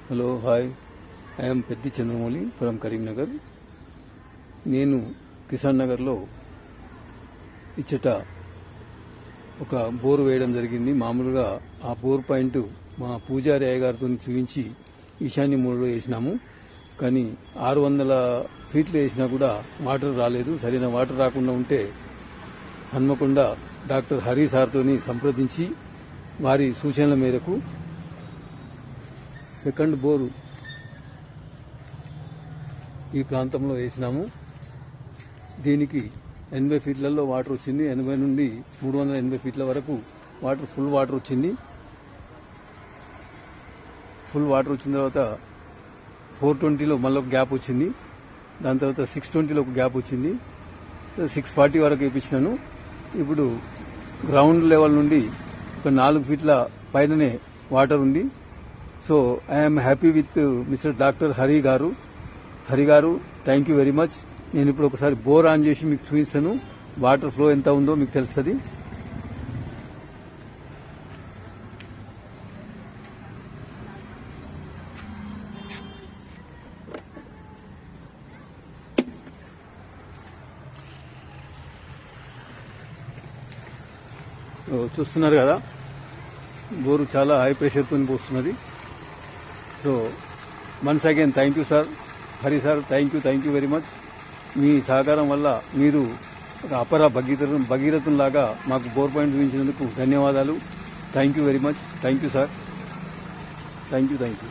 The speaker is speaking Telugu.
Hello hi, I'm Peddi Chandramouli from Karimnagar. నేను కిసాన్ నగర్లో ఇచ్చట ఒక బోర్ వేయడం జరిగింది. మామూలుగా ఆ బోర్ పాయింట్ మా పూజారి అయ్య గారితో చూపించి ఈశాన్య మూలలో వేసినాము. కానీ 600 ఫీట్లు వేసినా కూడా వాటర్ రాలేదు. సరైన వాటర్ రాకుండా ఉంటే హన్మకొండ డాక్టర్ హరి సార్తో సంప్రదించి వారి సూచనల మేరకు సెకండ్ బోరు ఈ ప్రాంతంలో వేసినాము. దీనికి 80 ఫీట్లలో వాటర్ వచ్చింది. 80 నుండి 380 ఫీట్ల వరకు ఫుల్ వాటర్ వచ్చింది. ఫుల్ వాటర్ వచ్చిన తర్వాత 420లో మళ్ళీ ఒక గ్యాప్ వచ్చింది. దాని తర్వాత 620లో ఒక గ్యాప్ వచ్చింది. 640 వరకు వేయించినాను. ఇప్పుడు గ్రౌండ్ లెవెల్ నుండి ఒక 4 ఫీట్ల పైననే వాటర్ ఉంది. So I'm happy with mister doctor Hari గారు థ్యాంక్ యూ వెరీ మచ్. నేను ఇప్పుడు ఒకసారి బోర్ ఆన్ చేసి మీకు చూపిస్తాను. వాటర్ ఫ్లో ఎంత ఉందో మీకు తెలుస్తుంది. చూస్తున్నారు కదా, బోరు చాలా హై ప్రెషర్తో పోస్తున్నది. So once again thank you sir, Hari sir, thank you very much. మీ సహకారం వల్ల మీరు ఒక అపర భగీరథులాగా మాకు బోర్ పాయింట్ చూపించినందుకు ధన్యవాదాలు. Thank you very much. Thank you sir. Thank you.